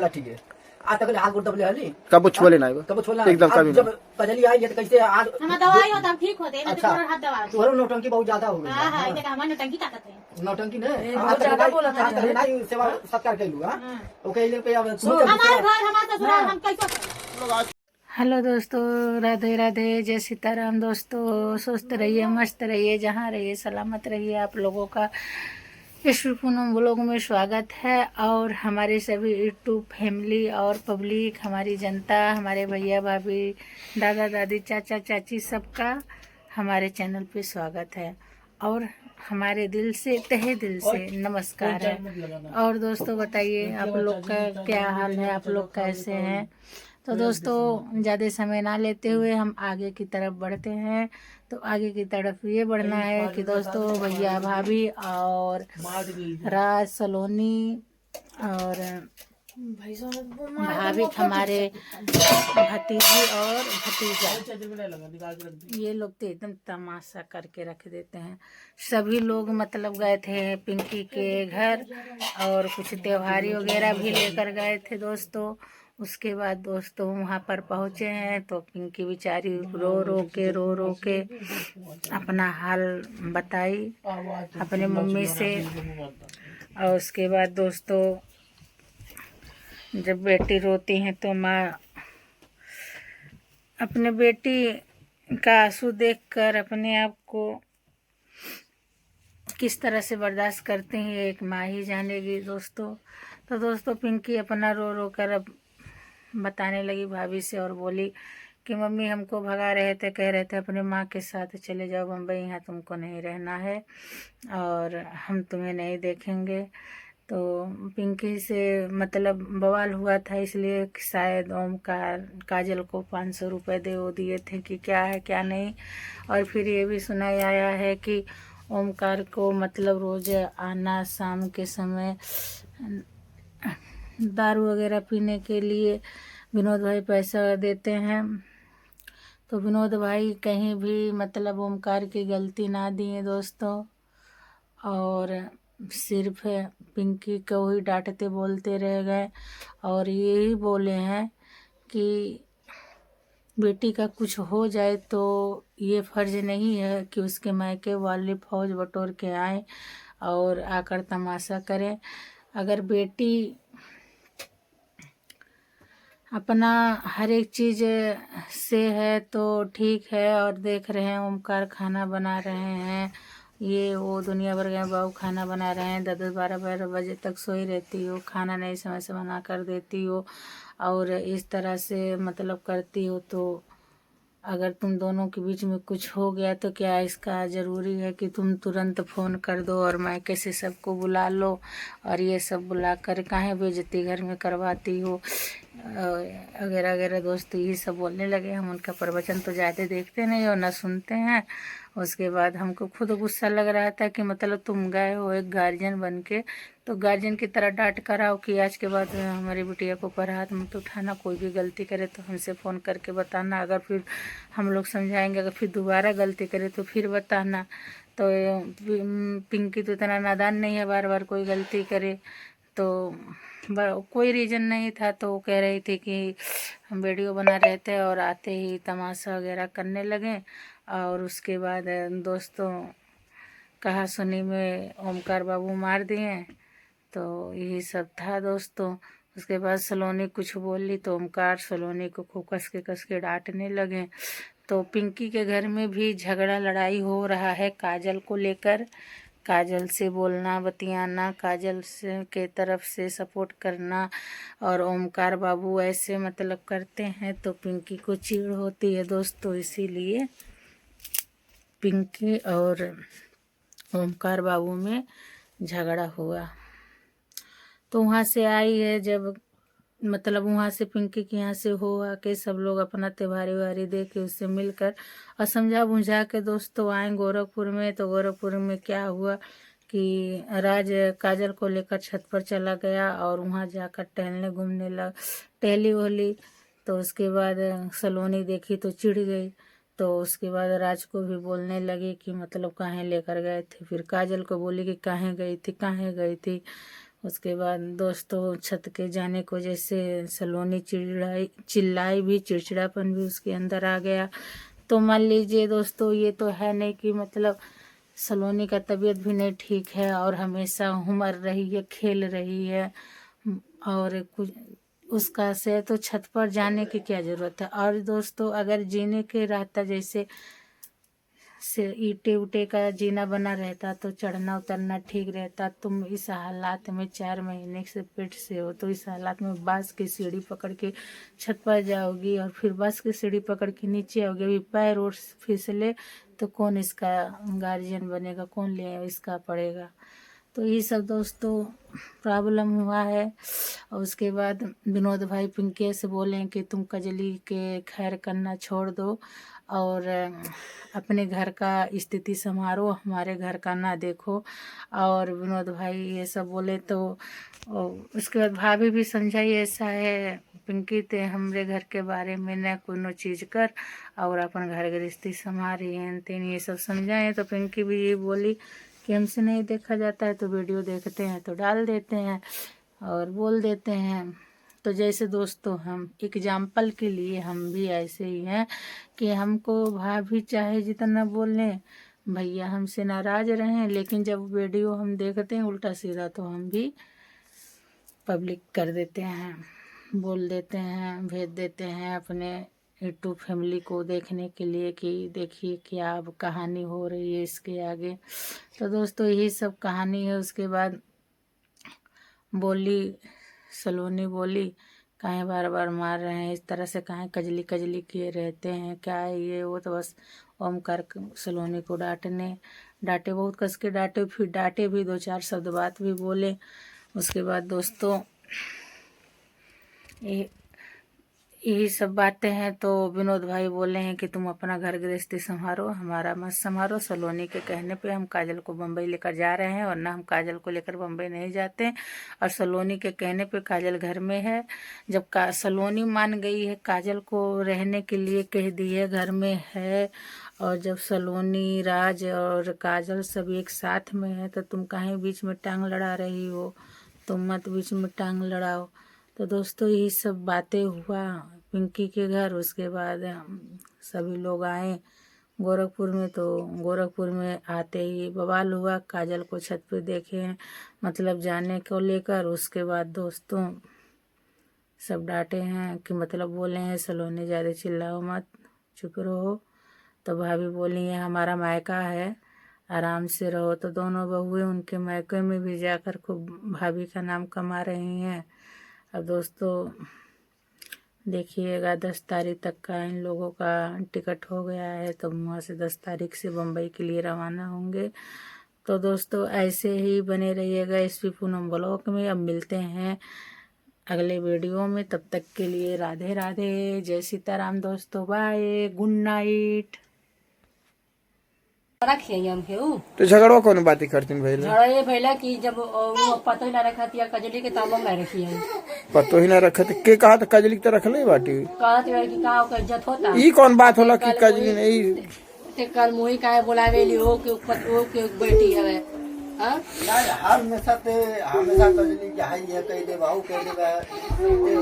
काटी है आज तक हाथ गोड़ दबले हली कब छोले ना कब छोड़ना एकदम कभी जब कजली आई है तो कैसे आज हम दवाई होता ठीक होते ना अच्छा। तो हाथ दवा तुम्हारा नौटंकी बहुत ज्यादा हो गई हां हां इनका हमारे नौटंकी ताकत है नौटंकी ने आज ज्यादा बोला था नहीं सेवा सत्कार कैलू हां ओके ले पे अब हमारे घर हमारा ससुराल हम कैसे। हेलो दोस्तों, राधे राधे, जय सीताराम। दोस्तों स्वस्थ रहिए, मस्त रहिए, जहाँ रहिए सलामत रहिए। आप लोगों का इस पूनम ब्लॉग में स्वागत है। और हमारे सभी यूट्यूब फैमिली और पब्लिक, हमारी जनता, हमारे भैया भाभी, दादा दादी, चाचा चाची, सबका हमारे चैनल पे स्वागत है और हमारे दिल से, तहे दिल से नमस्कार है। और दोस्तों बताइए आप लोग का क्या हाल है, आप लोग कैसे हैं। तो दोस्तों ज़्यादा समय ना लेते हुए हम आगे की तरफ बढ़ते हैं। तो आगे की तरफ ये बढ़ना है कि दोस्तों भैया भाभी और राज सलोनी और भाभी हमारे भतीजी और भतीजा, ये लोग तो एकदम तमाशा करके रख देते हैं। सभी लोग मतलब गए थे पिंकी के घर और कुछ त्योहारी वगैरह भी लेकर गए थे दोस्तों। उसके बाद दोस्तों वहाँ पर पहुँचे हैं तो पिंकी बेचारी रो रो के अपना हाल बताई अपने मम्मी से। और उसके बाद दोस्तों जब बेटी रोती है तो माँ अपने बेटी का आंसू देखकर अपने आप को किस तरह से बर्दाश्त करते हैं एक माँ ही जानेगी दोस्तों। तो दोस्तों पिंकी अपना रो कर अब बताने लगी भाभी से और बोली कि मम्मी हमको भगा रहे थे, कह रहे थे अपने माँ के साथ चले जाओ बम्बई, यहाँ तुमको नहीं रहना है और हम तुम्हें नहीं देखेंगे। तो पिंकी से मतलब बवाल हुआ था, इसलिए शायद ओमकार काजल को 500 रुपये दिए थे कि क्या है क्या नहीं। और फिर ये भी सुनाया आया है कि ओमकार को मतलब रोज़ आना शाम के समय दारू वगैरह पीने के लिए विनोद भाई पैसा देते हैं। तो विनोद भाई कहीं भी मतलब ओमकार की गलती ना दिए दोस्तों, और सिर्फ पिंकी को ही डांटते बोलते रह गए और यही बोले हैं कि बेटी का कुछ हो जाए तो ये फर्ज नहीं है कि उसके मायके वाले फौज बटोर के आए और आकर तमाशा करें। अगर बेटी अपना हर एक चीज़ से है तो ठीक है। और देख रहे हैं ओमकार खाना बना रहे हैं, ये वो दुनिया भर गए बाबू खाना बना रहे हैं, 10-12 बजे तक सोई रहती हो, खाना नहीं समय से बना कर देती हो और इस तरह से मतलब करती हो। तो अगर तुम दोनों के बीच में कुछ हो गया तो क्या इसका ज़रूरी है कि तुम तुरंत फ़ोन कर दो और मायके से सबको बुला लो और ये सब बुला कर काहे बेइज्जती घर में करवाती हो अगैरह अगैरह। दोस्त ये सब बोलने लगे। हम उनका प्रवचन तो ज़्यादा देखते नहीं और ना सुनते हैं। उसके बाद हमको खुद गुस्सा लग रहा था कि मतलब तुम गए हो एक गार्जियन बन के तो गार्जियन की तरह डांट कर आओ कि आज के बाद हमारी बिटिया को पर हाथ मत उठाना, कोई भी गलती करे तो हमसे फ़ोन करके बताना, अगर फिर हम लोग समझाएंगे, अगर फिर दोबारा गलती करे तो फिर बताना। तो पिंकी तो इतना नादान नहीं है बार बार कोई गलती करे। तो कोई रीज़न नहीं था तो वो कह रही थी कि हम वीडियो बना रहे थे और आते ही तमाशा वगैरह करने लगे। और उसके बाद दोस्तों कहा सुनी में ओमकार बाबू मार दिए। तो यही सब था दोस्तों। उसके बाद सलोनी कुछ बोली तो ओमकार सलोनी को खूब कस के डांटने लगे। तो पिंकी के घर में भी झगड़ा लड़ाई हो रहा है काजल को लेकर। काजल से बोलना बतियाना, काजल से के तरफ से सपोर्ट करना और ओमकार बाबू ऐसे मतलब करते हैं तो पिंकी को चिढ़ होती है दोस्तों। इसीलिए पिंकी और ओमकार बाबू में झगड़ा हुआ। तो वहाँ से आई है जब मतलब वहाँ से पिंकी के यहाँ से हो आके सब लोग अपना त्योहारी वारी दे के उससे मिलकर और समझा बुझा के दोस्तों आए गोरखपुर में। तो गोरखपुर में क्या हुआ कि राज काजल को लेकर छत पर चला गया और वहाँ जाकर टहलने घूमने लग टहली वहली। तो उसके बाद सलोनी देखी तो चिढ़ गई। तो उसके बाद राज को भी बोलने लगी कि मतलब काहे लेकर गए थे। फिर काजल को बोली कि काहे गई थी। उसके बाद दोस्तों छत के जाने को जैसे सलोनी चिल्लाई भी, चिड़चिड़ापन भी उसके अंदर आ गया। तो मान लीजिए दोस्तों ये तो है नहीं कि मतलब सलोनी का तबीयत भी नहीं ठीक है और हमेशा उमड़ रही है, खेल रही है और कुछ उसका से तो छत पर जाने की क्या ज़रूरत है। और दोस्तों अगर जीने के रहता जैसे से ईटे उटे का जीना बना रहता तो चढ़ना उतरना ठीक रहता। तुम इस हालात में 4 महीने से पेट से हो तो इस हालात में बांस की सीढ़ी पकड़ के छत पर जाओगी और फिर बांस की सीढ़ी पकड़ के नीचे आओगी। अभी पैर और फिसले तो कौन इसका गार्जियन बनेगा, कौन ले इसका पड़ेगा। तो ये सब दोस्तों प्रॉब्लम हुआ है। और उसके बाद विनोद भाई पिंकी से बोले कि तुम कजली के खैर करना छोड़ दो और अपने घर का स्थिति संभालो, हमारे घर का ना देखो। और विनोद भाई ये सब बोले तो उसके बाद भाभी भी समझाई ऐसा है पिंकी ते हमरे घर के बारे में न कोनो चीज़ कर और अपन घर गृहस्थी संभाली है तेन ये सब समझाए। तो पिंकी भी ये बोली कि हमसे नहीं देखा जाता है तो वीडियो देखते हैं तो डाल देते हैं और बोल देते हैं। तो जैसे दोस्तों हम एग्जाम्पल के लिए हम भी ऐसे ही हैं कि हमको भाभी चाहे जितना बोल लें, भैया हमसे नाराज़ रहें, लेकिन जब वीडियो हम देखते हैं उल्टा सीधा तो हम भी पब्लिक कर देते हैं, बोल देते हैं, भेज देते हैं अपने यूट्यूब फैमिली को देखने के लिए कि देखिए क्या अब कहानी हो रही है इसके आगे। तो दोस्तों यही सब कहानी है। उसके बाद बोली सलोनी बोली काहे बार बार मार रहे हैं इस तरह से, काहे कजली कजली किए रहते हैं, क्या है ये वो। तो बस ओमकार सलोनी को डांटे बहुत कस के डांटे, फिर डांटे भी 2-4 शब्द बात भी बोले। उसके बाद दोस्तों यही सब बातें हैं। तो विनोद भाई बोले हैं कि तुम अपना घर गृहस्थी संभालो, हमारा मत संभालो। सलोनी के कहने पे हम काजल को बम्बई लेकर जा रहे हैं, वरना हम काजल को लेकर बम्बई नहीं जाते। और सलोनी के कहने पे काजल घर में है। जब सलोनी मान गई है काजल को रहने के लिए, कह दी है घर में है, और जब सलोनी राज और काजल सब एक साथ में है तो तुम काहे बीच में टांग लड़ा रही हो, तुम मत बीच में टांग लड़ाओ। तो दोस्तों यही सब बातें हुआ पिंकी के घर। उसके बाद सभी लोग आए गोरखपुर में। तो गोरखपुर में आते ही बवाल हुआ, काजल को छत पे देखे मतलब जाने को लेकर। उसके बाद दोस्तों सब डांटे हैं कि मतलब बोले हैं सलोनी ज़्यादा चिल्लाओ मत, चुप रहो। तो भाभी बोली है हमारा मायका है, आराम से रहो। तो दोनों बहुएं उनके मायके में भी जाकर खूब भाभी का नाम कमा रही हैं। अब दोस्तों देखिएगा 10 तारीख तक का इन लोगों का टिकट हो गया है, तो वहाँ से 10 तारीख से बम्बई के लिए रवाना होंगे। तो दोस्तों ऐसे ही बने रहिएगा एसपी पूनम ब्लॉग में। अब मिलते हैं अगले वीडियो में, तब तक के लिए राधे राधे, जय सीताराम दोस्तों, बाय, गुड नाइट। रखिए हम के तो झगड़वा कौन बातें करतीन भैया? झगड़ा ये भैला कि जब वो पतो ही ना रखा थिया कजली के ताबम ना रखी है, पतो ही ना रखत के कहा तो कजली तो रख ले बाटी। कहत है कि का का इज्जत होता ई कौन बात होला कि कजली नहीं ते कल मुही काहे बुलावेली हो के बेटी है। हां हमेशा कजली के हाई है कह दे बाहू कह दे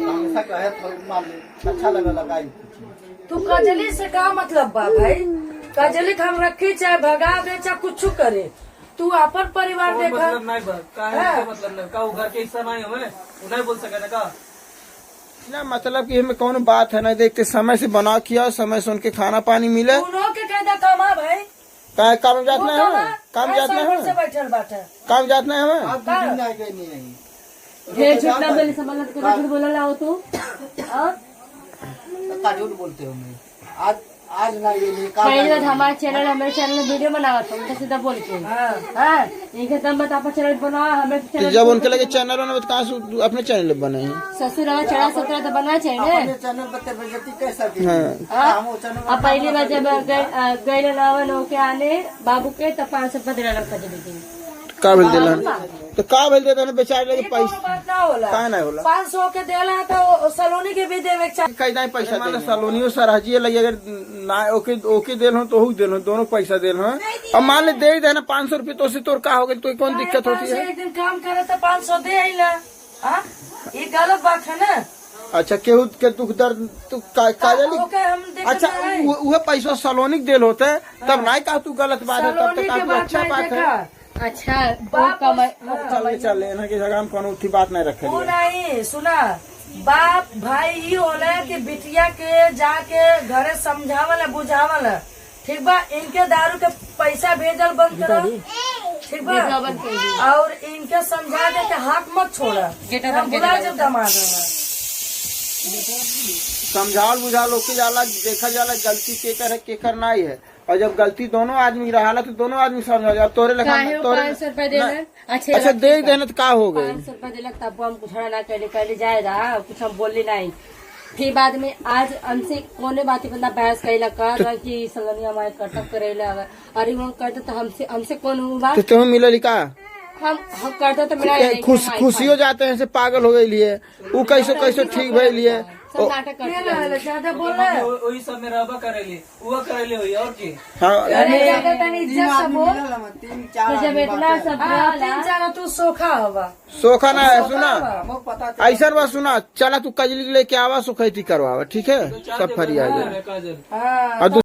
हमेशा कहे थोड़ी मान अच्छा लगा लगाई। तू कजली से का मतलब बा भाई? कजली हम रखी चाहे भगा दे चाहे कुछ करे, तू अपन परिवार देखा। मतलब नहीं बा काहे मतलब नहीं का घर के हिस्सा नहीं हमें नहीं बोल सके का ना, मतलब कि हमें कौन बात है ना, देखते समय से बना किया, समय से उनके खाना पानी मिले। उन्हों के कहता कमा भाई का काम जात नहीं है, काम जात नहीं है, बैठल बाटे काम जात नहीं है। ढेर झूठ ना बोले समझ के झूठ बोला लाओ तू झूठ बोलते हो मैं आज ना ये पहले बात हमारे चैनल में वीडियो बनावा था उनका सीधा बोल के। हां इनके दम मत आप चैनल बनाओ हमें चैनल जब उनके लगे चैनल होने में कहां से अपने चैनल बनाए हैं? ससुर वाला चैनल 17 तो बना चाहिए अपने चैनल पर बेइज्जती कैसा की? हां हम चैनल अब पहली बार जब गए लावन होके आने बाबू के तो 515 लग कजली दी का भेल देलन तो का भेल देलन बेचारे लगे पैसा बात ना होला का नहीं होला 500 के देला तो सलोनी के भी देवे के चाहिए। कई पैसा दे सलोनियो सरहजिए लगी अगर ना ओके ओके देल हो तो हु देल हो दोनों पैसा देल हो। अब मान ले दे ही देना 500 रुपये तो से तोर का हो गई तो कौन दिक्कत होती है। एक दिन काम करे तो 500 दे ही ना। हाँ? ये गलत बात है ना। अच्छा केहू के दुख दर्द तू काजली ओके हम देखते अच्छा हैं। वह पैसा सलोनी के देल होते तब नहीं कहा तू गलत बात है तब सलोनी तक के काफी बात अच्छा नहीं बात है। देखा। अच्छा वो कमाई चल इन्हें की जगह में कौन उठी बात नहीं रखे वो नहीं सुना बाप भाई ये होला कि बिटिया के जाके घरे समझावल बुझावल ठीक बा। इनके दारू के पैसा भेजल बंद करो ठीक बा और इनके समझा दे के हाथ मत छोड़ा। हम बुला जब दामाद समझाल बुझाल होके जाला देखा जाला गलती केकर है केकर नहीं है और जब गलती दोनों आदमी रहा तो दोनों आदमी समझ जा तोरे लखा काहे वो 500 रुपए देलन अच्छा दे ही देना तो का हो गए 500 रुपए दिलक तब हम कुछ ना कहले जाएगा कुछ हम बोली नहीं। फिर बाद में आज हमसे कोने बात बंदा बहस कैला कर कि सलोनी हमारे कर्तव्य करेला अरे वो करते तो हमसे कौन हुआ तो तुम्हें मिले लिखा हम करते तो मेरा खुशी हो जाते हैं से पागल हो गई लिए वो कैसे ठीक भई लिए सब नाटक करते ज्यादा बोल रहे हैं। वही सब में रहबा करेली वो करेली हुई और की हाँ अरे ज्यादा तनी इज्जत से बोल। 3-4 जब इतना सब हाँ, 3-4 तू सोखा होगा। सोखा ना है सुना हमको पता ऐसा बा सुना चला तू कजली लेके आवा सुखैती करवावा ठीक है सब फरिया काजल हाँ और